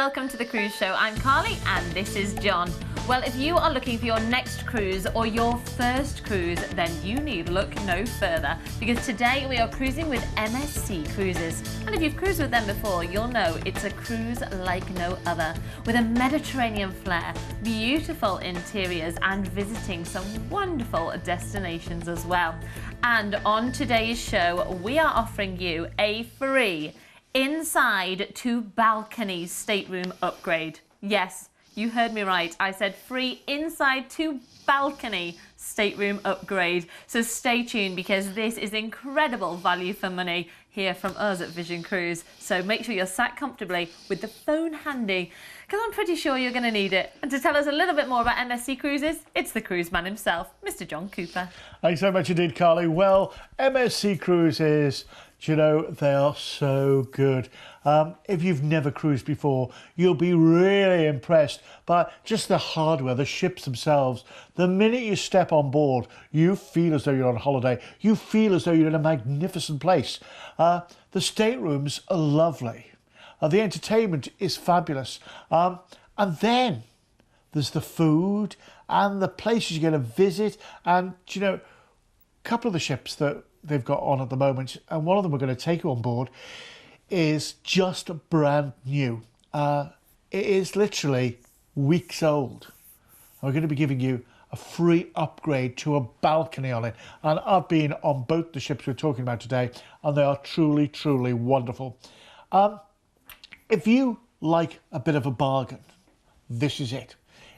welcome to the Cruise Show. I'm Carly and this is John. Well, if you are looking for your next cruise or your first cruise, then you need look no further, because today we are cruising with MSC Cruises. And if you've cruised with them before, you'll know it's a cruise like no other, with a Mediterranean flair, beautiful interiors, and visiting some wonderful destinations as well. And on today's show, we are offering you a free inside to balcony stateroom upgrade. Yes, you heard me right. I said free inside to balcony stateroom upgrade. So stay tuned, because this is incredible value for money here from us at Vision Cruise. So make sure you're sat comfortably with the phone handy, because I'm pretty sure you're going to need it. And to tell us a little bit more about MSC Cruises, it's the cruise man himself, Mr. John Cooper. Thanks so much indeed, Carly. Well, MSC Cruises, do you know, they are so good. If you've never cruised before, you'll be really impressed by just the hardware, the ships themselves. The minute you step on board, you feel as though you're on holiday. You feel as though you're in a magnificent place. The staterooms are lovely. The entertainment is fabulous. And then there's the food and the places you're going to visit. And, you know, a couple of the ships that they've got on at the moment, and one of them we're going to take you on board, is just brand new. It is literally weeks old. We're going to be giving you a free upgrade to a balcony on it. And I've been on both the ships we're talking about today, and they are truly, truly wonderful. If you like a bit of a bargain, this is it.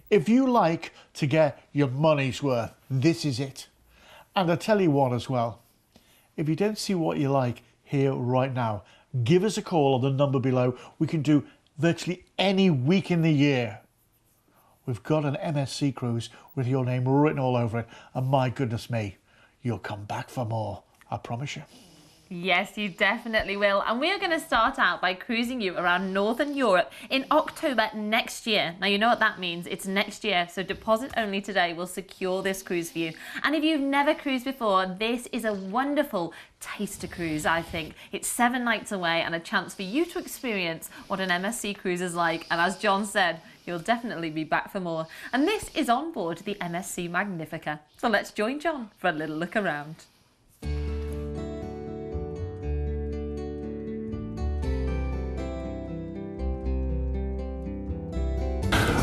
If you like to get your money's worth, this is it. And I tell you what as well, if you don't see what you like here right now, give us a call on the number below. We can do virtually any week in the year. We've got an MSC cruise with your name written all over it. And my goodness me, you'll come back for more. I promise you. Yes, you definitely will. And we are going to start out by cruising you around Northern Europe in October next year. Now, you know what that means. It's next year. So deposit only today will secure this cruise for you. And if you've never cruised before, this is a wonderful taster cruise, I think. It's 7 nights away and a chance for you to experience what an MSC cruise is like. And as John said, you'll definitely be back for more. And this is on board the MSC Magnifica. So let's join John for a little look around.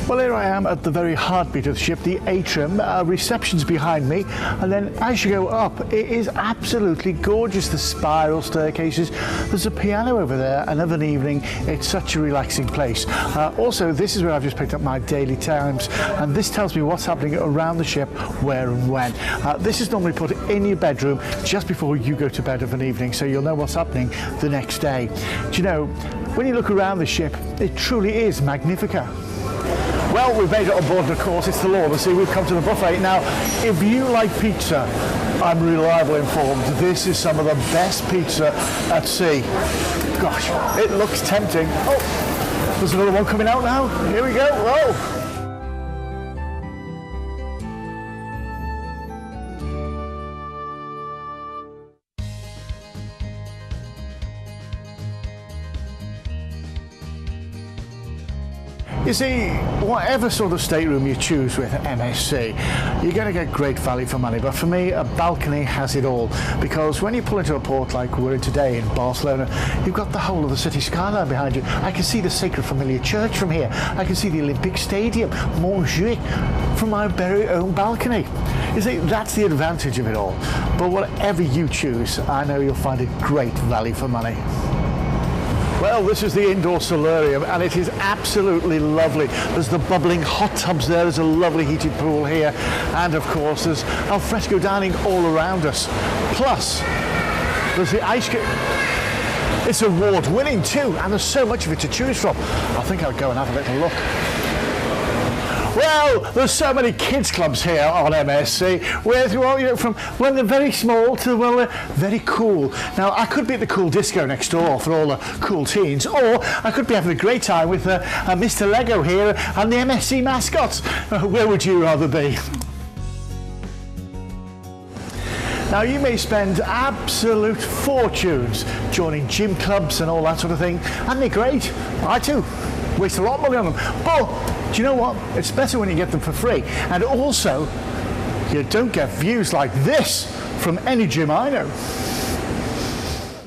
Well, here I am at the very heartbeat of the ship, the atrium. Reception's behind me, and then as you go up, it is absolutely gorgeous. The spiral staircases, there's a piano over there, and of an evening it's such a relaxing place. Also, this is where I've just picked up my daily times, and this tells me what's happening around the ship, where and when. This is normally put in your bedroom just before you go to bed of an evening, so you'll know what's happening the next day. Do you know, when you look around the ship, it truly is Magnifica. Well, we've made it on board, and of course it's the Lord of the Sea. We've come to the buffet. Now, if you like pizza, I'm reliably informed this is some of the best pizza at sea. Gosh, it looks tempting. Oh, there's another one coming out now. Here we go. Whoa. You see, whatever sort of stateroom you choose with MSC, you're going to get great value for money. But for me, a balcony has it all, because when you pull into a port like we're in today in Barcelona, you've got the whole of the city skyline behind you. I can see the Sacred Familiar Church from here. I can see the Olympic Stadium, Montjuic, from my very own balcony. You see, that's the advantage of it all. But whatever you choose, I know you'll find it great value for money. Well, this is the indoor solarium, and it is absolutely lovely. There's the bubbling hot tubs there, there's a lovely heated pool here, and of course there's alfresco dining all around us. Plus, there's the ice cream. It's award-winning too, and there's so much of it to choose from. I think I'll go and have a little look. Well, there's so many kids clubs here on MSC, where, well, you know, from when they're very small to, well, they're very cool. Now, I could be at the cool disco next door for all the cool teens, or I could be having a great time with Mr. Lego here and the MSC mascots. Where would you rather be? Now, you may spend absolute fortunes joining gym clubs and all that sort of thing, and they're great. I too waste a lot of money on them. But do you know what? It's better when you get them for free. And also, you don't get views like this from any gym I know.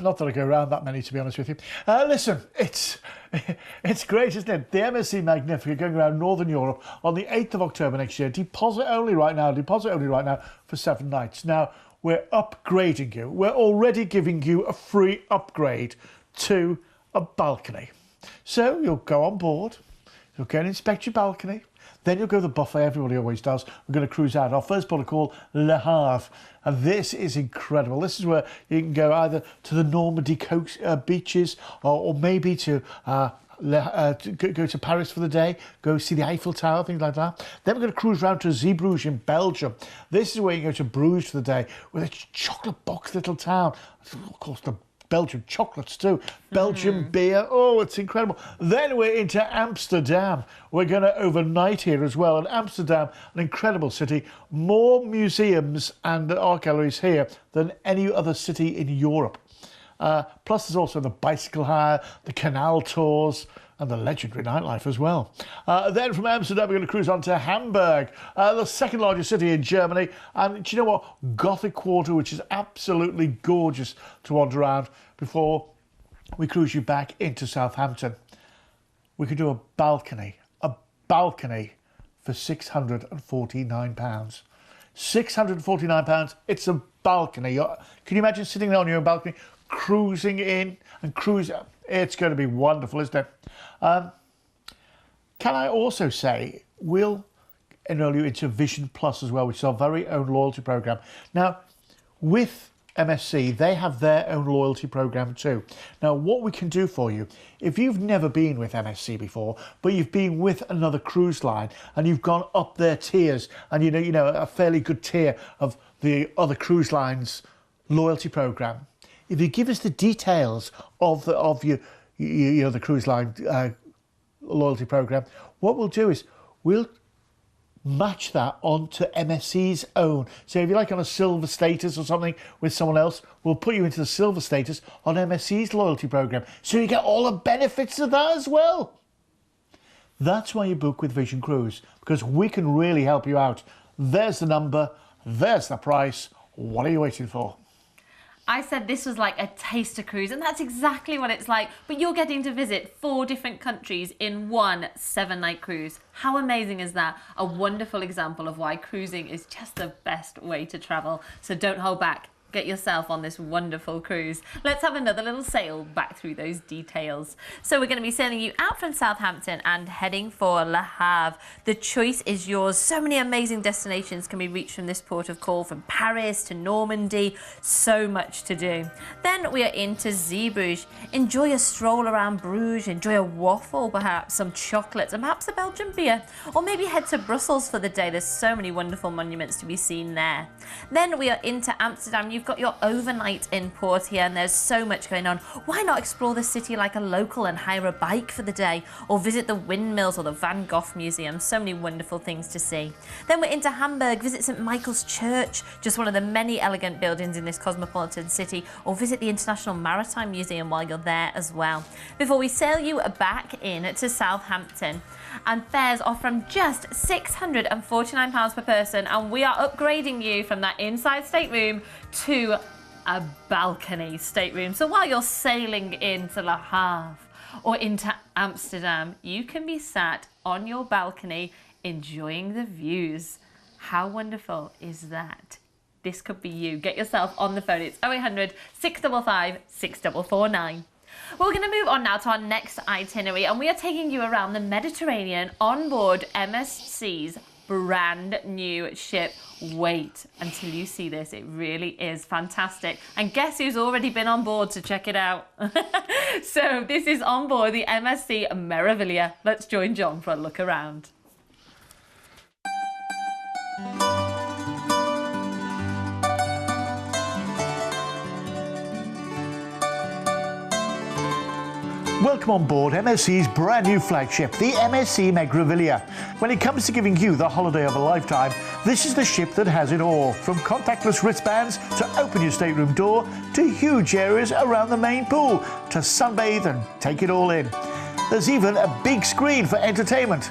Not that I go around that many, to be honest with you. Listen, it's great, isn't it? The MSC Magnifica going around Northern Europe on the 8th of October next year. Deposit only right now for 7 nights. Now, we're upgrading you. We're already giving you a free upgrade to a balcony. So you'll go on board, you'll go and inspect your balcony, then you'll go to the buffet, everybody always does. We're going to cruise out. Our first port of call, Le Havre. And this is incredible. This is where you can go either to the Normandy coast beaches or maybe to go to Paris for the day, go see the Eiffel Tower, things like that. Then we're going to cruise around to Zeebrugge in Belgium. This is where you go to Bruges for the day, with a chocolate box little town. Of course, the Belgian chocolates too, Belgian beer, oh, it's incredible. Then we're into Amsterdam. We're going to overnight here as well. And Amsterdam, an incredible city, more museums and art galleries here than any other city in Europe. Plus there's also the bicycle hire, the canal tours, and the legendary nightlife as well. Then from Amsterdam, we're going to cruise on to Hamburg, the second largest city in Germany. And do you know what? Gothic Quarter, which is absolutely gorgeous to wander around before we cruise you back into Southampton. We could do a balcony for £649. £649, it's a balcony. Can you imagine sitting there on your own balcony, cruising in and cruising? It's going to be wonderful, isn't it? Can I also say, we'll enroll you into Vision Plus as well, which is our very own loyalty program. Now, with MSC, they have their own loyalty program too. Now, what we can do for you, if you've never been with MSC before, but you've been with another cruise line and you've gone up their tiers, and you know a fairly good tier of the other cruise lines' loyalty program, if you give us the details of the cruise line loyalty program, what we'll do is we'll match that onto MSC's own. So if you're like on a silver status or something with someone else, we'll put you into the silver status on MSC's loyalty program. So you get all the benefits of that as well. That's why you book with Vision Cruise, because we can really help you out. There's the number, there's the price. What are you waiting for? I said this was like a taster cruise, and that's exactly what it's like. But you're getting to visit 4 different countries in one 7-night cruise. How amazing is that? A wonderful example of why cruising is just the best way to travel. So don't hold back. Get yourself on this wonderful cruise. Let's have another little sail back through those details. So we're going to be sailing you out from Southampton and heading for Le Havre. The choice is yours. So many amazing destinations can be reached from this port of call, from Paris to Normandy. So much to do. Then we are into Zeebrugge. Enjoy a stroll around Bruges. Enjoy a waffle, perhaps some chocolates, and perhaps a Belgian beer. Or maybe head to Brussels for the day. There's so many wonderful monuments to be seen there. Then we are into Amsterdam. You've got your overnight in port here, and there's so much going on. Why not explore the city like a local and hire a bike for the day, or visit the windmills or the Van Gogh Museum? So many wonderful things to see. Then we're into Hamburg. Visit St. Michael's Church, just one of the many elegant buildings in this cosmopolitan city, or visit the International Maritime Museum while you're there as well. Before we sail you back in to Southampton, and fares are from just £649 per person, and we are upgrading you from that inside stateroom to a balcony stateroom. So while you're sailing into Le Havre or into Amsterdam, you can be sat on your balcony enjoying the views. How wonderful is that? This could be you. Get yourself on the phone. It's 0800 655 6449. We're going to move on now to our next itinerary, and we are taking you around the Mediterranean on board MSC's brand new ship. Wait until you see this. It really is fantastic. And guess who's already been on board to check it out? So this is on board the MSC Meraviglia. Let's join John for a look around. Welcome on board MSC's brand new flagship, the MSC Meraviglia. When it comes to giving you the holiday of a lifetime, this is the ship that has it all. From contactless wristbands to open your stateroom door, to huge areas around the main pool, to sunbathe and take it all in. There's even a big screen for entertainment.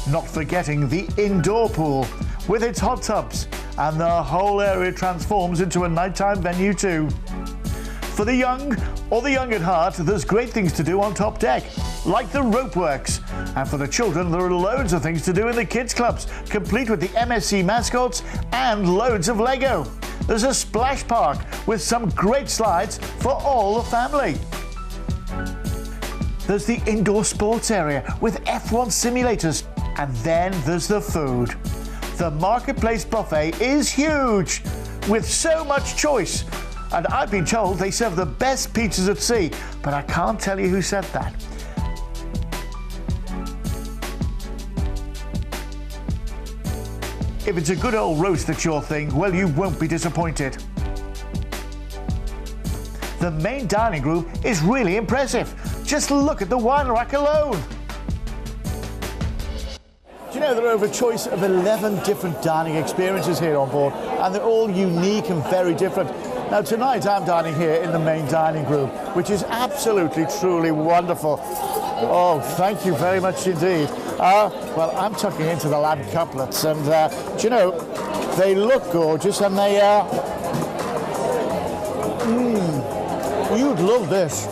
Not forgetting the indoor pool with its hot tubs, and the whole area transforms into a nighttime venue too. For the young or the young at heart, there's great things to do on top deck, like the rope works. And for the children, there are loads of things to do in the kids clubs, complete with the MSC mascots and loads of Lego. There's a splash park with some great slides for all the family. There's the indoor sports area with F1 simulators. And then there's the food. The Marketplace buffet is huge, with so much choice. And I've been told they serve the best pizzas at sea, but I can't tell you who said that. If it's a good old roast that's your thing, well, you won't be disappointed. The main dining room is really impressive. Just look at the wine rack alone. Do you know there are over a choice of 11 different dining experiences here on board, and they're all unique and very different. Now tonight I'm dining here in the main dining room, which is absolutely, truly wonderful. Oh, thank you very much indeed. Well, I'm tucking into the lamb cutlets, and do you know, they look gorgeous, and they you'd love this.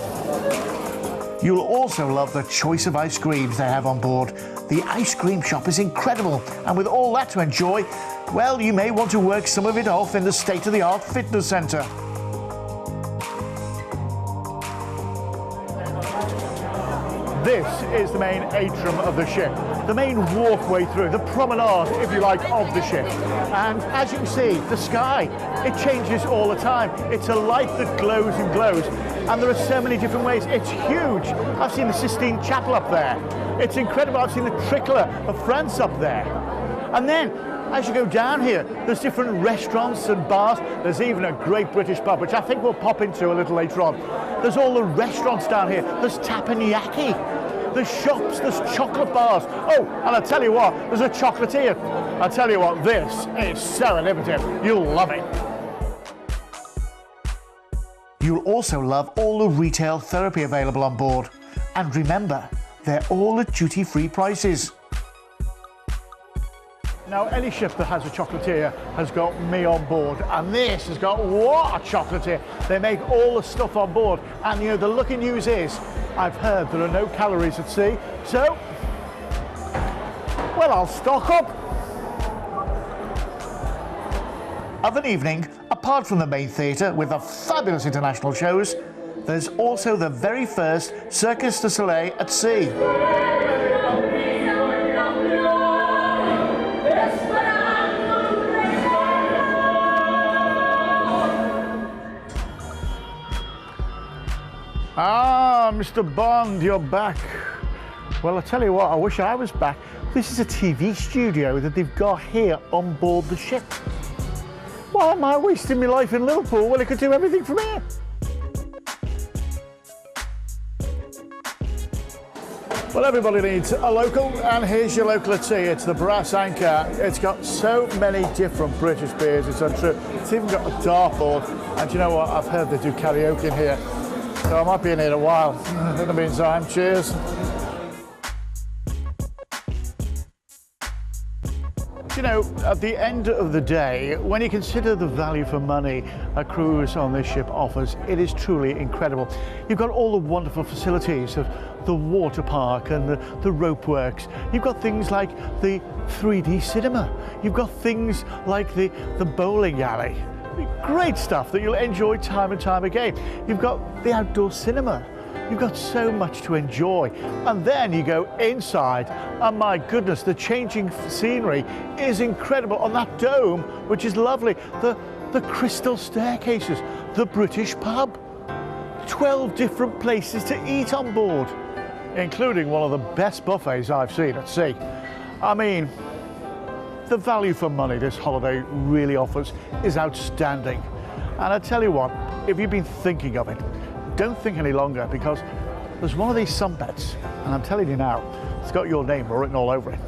You'll also love the choice of ice creams they have on board. The ice cream shop is incredible, and with all that to enjoy, well, you may want to work some of it off in the state-of-the-art fitness centre. This is the main atrium of the ship, the main walkway through, the promenade, if you like, of the ship. And as you can see, the sky, it changes all the time. It's a light that glows and glows, and there are so many different ways. It's huge. I've seen the Sistine Chapel up there. It's incredible. I've seen the Tricolour of France up there. And then, as you go down here, there's different restaurants and bars. There's even a great British pub, which I think we'll pop into a little later on. There's all the restaurants down here. There's teppanyaki. There's shops, there's chocolate bars. Oh, and I tell you what, there's a chocolatier. I tell you what, this is so innovative. You'll love it. You'll also love all the retail therapy available on board. And remember, they're all at duty-free prices. Now, any ship that has a chocolatier has got me on board, and this has got what a chocolatier. They make all the stuff on board, and you know, the lucky news is, I've heard there are no calories at sea, so, well, I'll stock up. Of an evening, apart from the main theatre with the fabulous international shows, there's also the very first Circus du Soleil at sea. Ah, Mr. Bond, you're back. Well, I tell you what, I wish I was back. This is a TV studio that they've got here on board the ship. Why am I wasting my life in Liverpool when I could do everything from here? Well, everybody needs a local, and here's your local at sea. It's the Brass Anchor. It's got so many different British beers, it's untrue. It's even got a dartboard, and you know what? I've heard they do karaoke in here. So I might be in here a while. In the meantime, cheers. You know, at the end of the day, when you consider the value for money a cruise on this ship offers, it is truly incredible. You've got all the wonderful facilities of the water park and the rope works. You've got things like the 3D cinema. You've got things like the bowling alley. Great stuff that you'll enjoy time and time again. You've got the outdoor cinema. You've got so much to enjoy. And then you go inside, and my goodness, the changing scenery is incredible on that dome, which is lovely. The crystal staircases, the British pub, 12 different places to eat on board, including one of the best buffets I've seen at sea. I mean, the value for money this holiday really offers is outstanding. And I tell you what, if you've been thinking of it, don't think any longer, because there's one of these sunbeds, and I'm telling you now, it's got your name written all over it.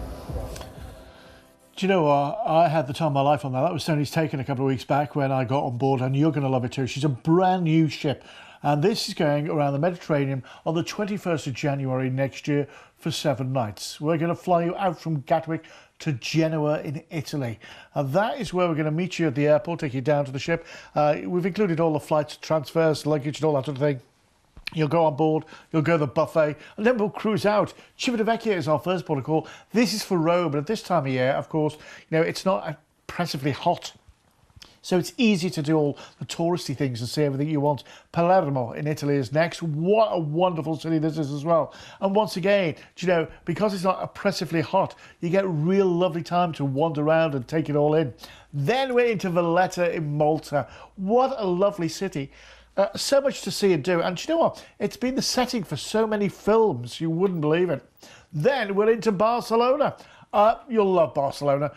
Do you know what? I had the time of my life on that. That was Tony's Taken a couple of weeks back when I got on board, and you're going to love it too. She's a brand new ship, And this is going around the Mediterranean on the 21st of January next year for 7 nights. We're going to fly you out from Gatwick to Genoa in Italy. And that is where we're going to meet you at the airport, take you down to the ship. We've included all the flights, transfers, luggage and all that sort of thing. You'll go on board, you'll go to the buffet, and then we'll cruise out. Civitavecchia is our first port of call. This is for Rome, but at this time of year, of course, you know, it's not oppressively hot. So it's easy to do all the touristy things and see everything you want. Palermo in Italy is next. What a wonderful city this is as well. And once again, you know, because it's not oppressively hot, you get real lovely time to wander around and take it all in. Then we're into Valletta in Malta. What a lovely city. So much to see and do. And do you know what? It's been the setting for so many films, you wouldn't believe it. Then we're into Barcelona. You'll love Barcelona.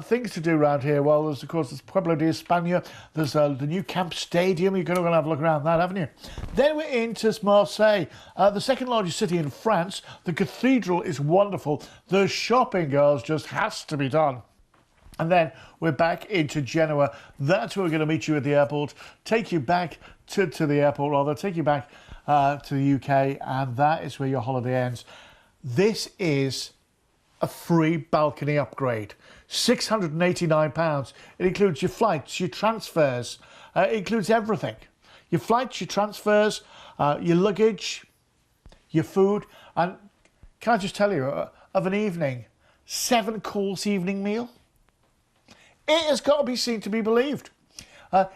Things to do around here. Well, there's, of course, there's Pueblo de España. There's the new Camp Stadium. You're going to have a look around that, haven't you? Then we're into Marseille, the second largest city in France. The cathedral is wonderful. The shopping, girls, just has to be done. And then we're back into Genoa. That's where we're going to meet you at the airport, take you back to the airport, rather, take you back to the UK, and that is where your holiday ends. This is a free balcony upgrade, £689. It includes your flights, your transfers, it includes everything. Your flights, your transfers, your luggage, your food, and can I just tell you, of an evening, 7-course evening meal? It has got to be seen to be believed.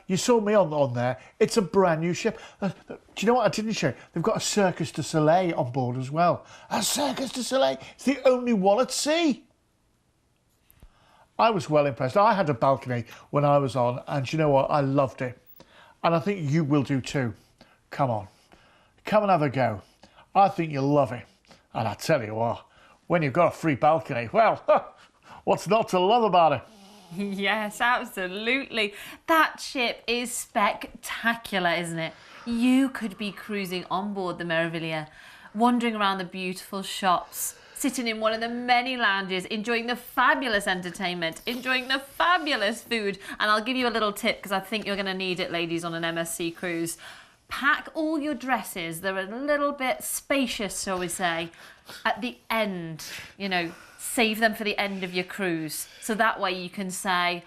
You saw me on there. It's a brand new ship. Do you know what I didn't show you? They've got a Circus du Soleil on board as well. A Circus du Soleil. It's the only one at sea. I was well impressed. I had a balcony when I was on, and you know what? I loved it. And I think you will do too. Come on. Come and have a go. I think you'll love it. And I tell you what, when you've got a free balcony, well, what's not to love about it? Yes, absolutely. That ship is spectacular, isn't it? You could be cruising on board the Meraviglia, wandering around the beautiful shops, sitting in one of the many lounges, enjoying the fabulous entertainment, enjoying the fabulous food. And I'll give you a little tip because I think you're going to need it, ladies, on an MSC cruise. Pack all your dresses. They're a little bit spacious, shall we say, at the end, you know. Save them for the end of your cruise. So that way you can say,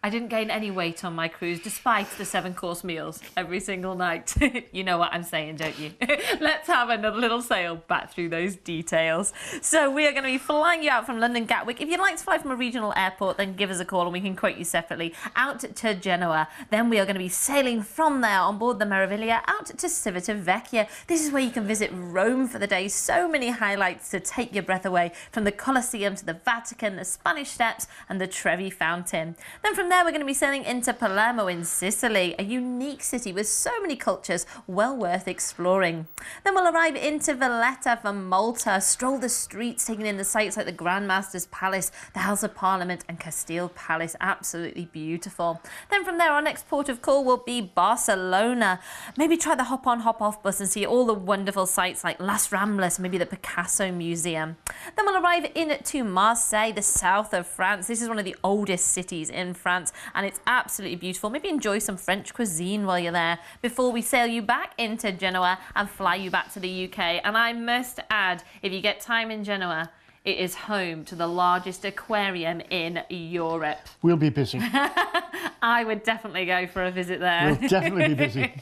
I didn't gain any weight on my cruise despite the 7-course meals every single night. You know what I'm saying, don't you? Let's have another little sail back through those details. So we are going to be flying you out from London Gatwick. If you'd like to fly from a regional airport, then give us a call and we can quote you separately. Out to Genoa. Then we are going to be sailing from there on board the Meraviglia out to Civitavecchia. This is where you can visit Rome for the day. So many highlights to take your breath away, from the Colosseum to the Vatican, the Spanish Steps and the Trevi Fountain. Then from there we're going to be sailing into Palermo in Sicily, a unique city with so many cultures, well worth exploring. Then we'll arrive into Valletta for Malta, stroll the streets, taking in the sights like the Grand Master's Palace, the House of Parliament and Castile Palace, absolutely beautiful. Then from there our next port of call will be Barcelona. Maybe try the hop-on hop-off bus and see all the wonderful sights like Las Ramblas, maybe the Picasso Museum. Then we'll arrive into Marseille, the south of France. This is one of the oldest cities in France and it's absolutely beautiful. Maybe enjoy some French cuisine while you're there before we sail you back into Genoa and fly you back to the UK. And I must add, if you get time in Genoa, it is home to the largest aquarium in Europe. We'll be busy. I would definitely go for a visit there. We'll definitely be busy.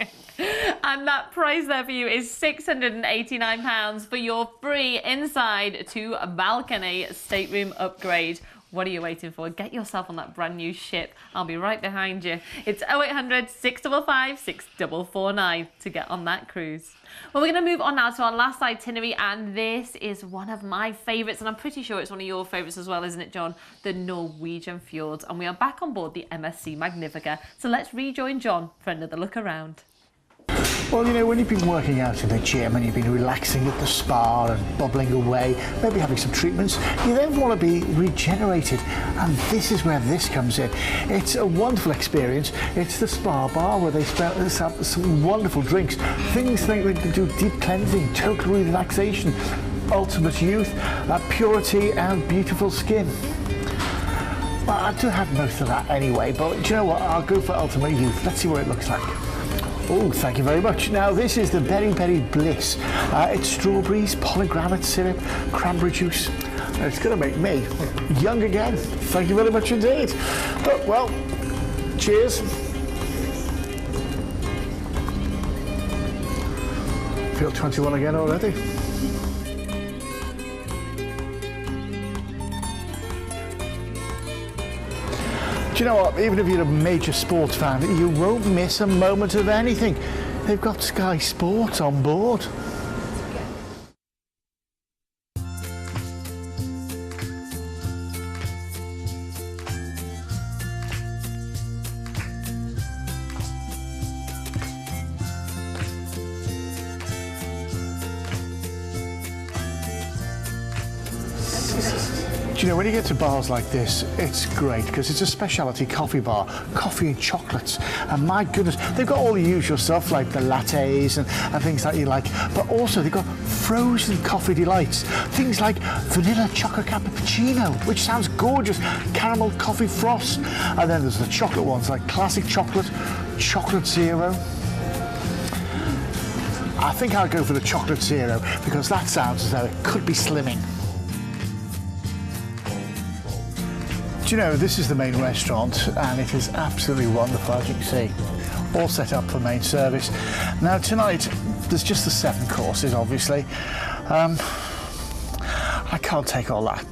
And that price there for you is £689 for your free inside to balcony stateroom upgrade. What are you waiting for? Get yourself on that brand new ship. I'll be right behind you. It's 0800 655 6449 to get on that cruise. Well, we're going to move on now to our last itinerary, and this is one of my favourites, and I'm pretty sure it's one of your favourites as well, isn't it, John? The Norwegian fjords. And we are back on board the MSC Magnifica. So let's rejoin John for another look around. Well, you know, when you've been working out in the gym and you've been relaxing at the spa and bubbling away, maybe having some treatments, you then want to be regenerated. And this is where this comes in. It's a wonderful experience. It's the spa bar where they have some wonderful drinks, things like we can do deep cleansing, total relaxation, ultimate youth, purity and beautiful skin. Well, I do have most of that anyway, but do you know what? I'll go for ultimate youth. Let's see what it looks like. Oh, thank you very much. Now, this is the Berry Berry Bliss. It's strawberries, pomegranate syrup, cranberry juice. It's going to make me young again. Thank you very much indeed. Well, cheers. Feel 21 again already. Do you know what? Even if you're a major sports fan, you won't miss a moment of anything. They've got Sky Sports on board. Do you know, when you get to bars like this, it's great because it's a specialty coffee bar, coffee and chocolates. And my goodness, they've got all the usual stuff like the lattes and things that you like, but also they've got frozen coffee delights. Things like vanilla chocolate cappuccino, which sounds gorgeous, caramel coffee frost. And then there's the chocolate ones like classic chocolate, chocolate zero. I think I'll go for the chocolate zero because that sounds as though it could be slimming. You know, this is the main restaurant and it is absolutely wonderful, as you can see. All set up for main service. Now tonight, there's just the 7 courses, obviously. I can't take all that.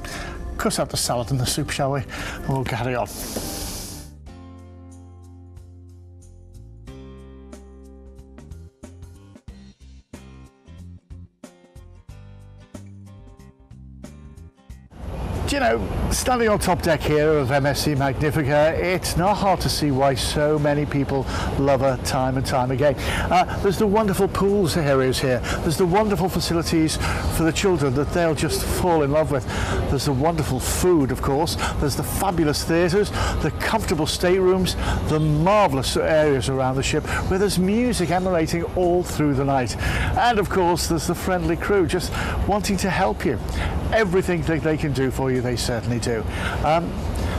Cut out the salad and the soup, shall we? And we'll carry on. You know, standing on top deck here of MSC Magnifica, it's not hard to see why so many people love her time and time again. There's the wonderful pools areas here. There's the wonderful facilities for the children that they'll just fall in love with. There's the wonderful food, of course. There's the fabulous theatres, the comfortable staterooms, the marvellous areas around the ship where there's music emanating all through the night. And of course, there's the friendly crew just wanting to help you. Everything that they can do for you, they certainly do.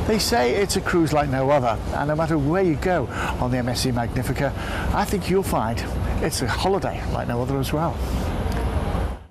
They say it's a cruise like no other, and no matter where you go on the MSC Magnifica, I think you'll find it's a holiday like no other as well.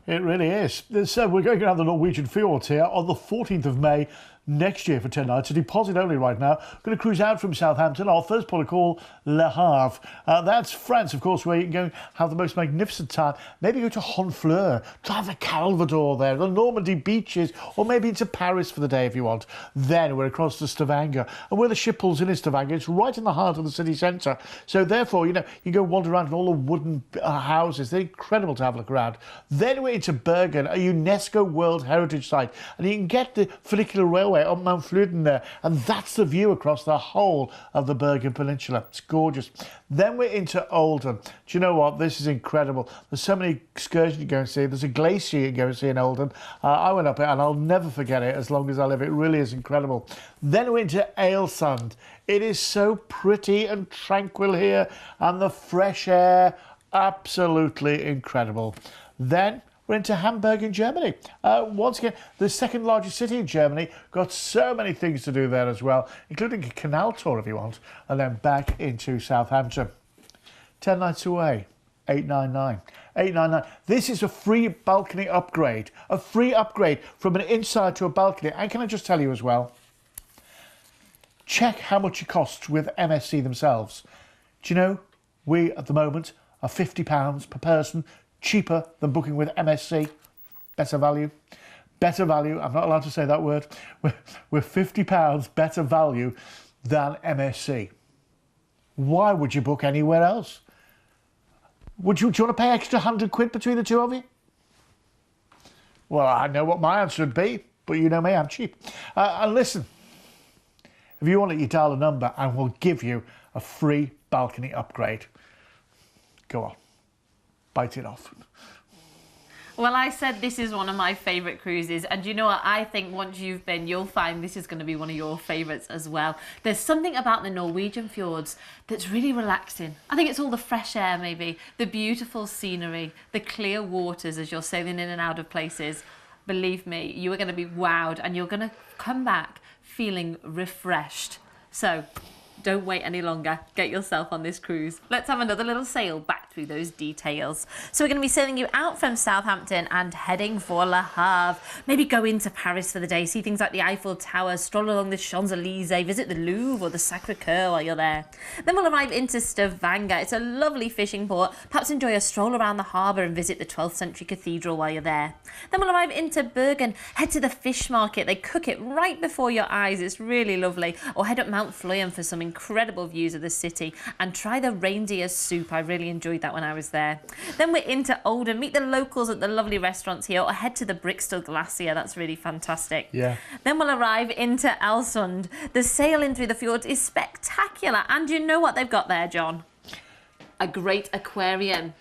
It really is. So we're going around the Norwegian fjords here on the 14th of May next year for 10 nights. A deposit only right now. Going to cruise out from Southampton. Our first port of call, Le Havre. That's France, of course, where you can go have the most magnificent time. Maybe go to Honfleur, to have the Calvados there, the Normandy beaches, or maybe into Paris for the day if you want. Then we're across to Stavanger. And where the ship pulls in Stavanger, it's right in the heart of the city centre. So therefore, you know, you go wander around in all the wooden houses. They're incredible to have a look around. Then we're into Bergen, a UNESCO World Heritage Site. And you can get the funicular railway on Mount Fluden there, and that's the view across the whole of the Bergen Peninsula. It's gorgeous. Then we're into Oldham. Do you know what? This is incredible. There's so many excursions you go and see. There's a glacier you go and see in Oldham. I went up it and I'll never forget it as long as I live. It really is incredible. Then we're into Ailsund. It is so pretty and tranquil here, and the fresh air, absolutely incredible. Then we're into Hamburg in Germany. Once again, the second largest city in Germany. Got so many things to do there as well, including a canal tour if you want, and then back into Southampton. 10 nights away, 899. 899. This is a free balcony upgrade. A free upgrade from an inside to a balcony. And can I just tell you as well, check how much it costs with MSC themselves. Do you know, we at the moment are £50 per person, cheaper than booking with MSC. Better value. Better value. I'm not allowed to say that word. We're £50 better value than MSC. Why would you book anywhere else? Do you want to pay extra £100 between the two of you? Well, I know what my answer would be, but you know me, I'm cheap. And listen, if you want it, you dial a number and we'll give you a free balcony upgrade. Go on. Bite it off. Well, I said this is one of my favourite cruises, and you know what? I think once you've been, you'll find this is going to be one of your favourites as well. There's something about the Norwegian fjords that's really relaxing. I think it's all the fresh air, maybe, the beautiful scenery, the clear waters as you're sailing in and out of places. Believe me, you are going to be wowed, and you're going to come back feeling refreshed. So Don't wait any longer. Get yourself on this cruise. Let's have another little sail back through those details. So we're going to be sailing you out from Southampton and heading for Le Havre. Maybe go into Paris for the day, see things like the Eiffel Tower, stroll along the Champs-Élysées, visit the Louvre or the Sacré-Cœur while you're there. Then we'll arrive into Stavanger. It's a lovely fishing port. Perhaps enjoy a stroll around the harbour and visit the 12th century cathedral while you're there. Then we'll arrive into Bergen, head to the fish market. They cook it right before your eyes. It's really lovely. Or head up Mount Fleury for some incredible views of the city and try the reindeer soup. I really enjoyed that when I was there. Then we're into Oldham, meet the locals at the lovely restaurants here, or head to the Brixton Glacier. That's really fantastic. Yeah. Then we'll arrive into Älvsund. The sail in through the fjords is spectacular, and you know what they've got there, John? A great aquarium.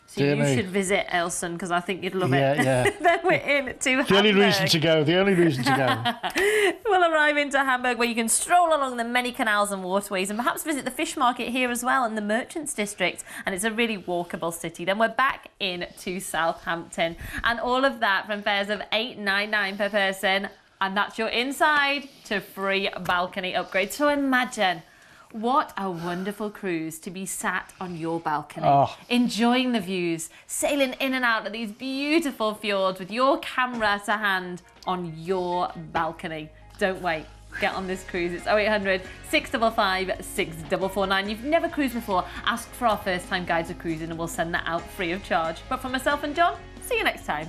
So you should visit Älvsund because I think you'd love it. Yeah. Then we're in to Hamburg. The only reason to go. The only reason to go. We'll arrive into Hamburg where you can stroll along the many canals and waterways and perhaps visit the fish market here as well and the Merchants District. And it's a really walkable city. Then we're back in to Southampton. And all of that from fares of £8.99 per person. And that's your inside to free balcony upgrade. So imagine what a wonderful cruise to be sat on your balcony, enjoying the views, sailing in and out of these beautiful fjords with your camera to hand on your balcony. Don't wait. Get on this cruise. It's 0800 655 6449. You've never cruised before, ask for our first time guides of cruising and we'll send that out free of charge. But from myself and John, see you next time.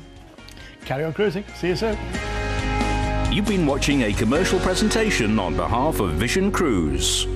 Carry on cruising. See you soon. You've been watching a commercial presentation on behalf of Vision Cruise.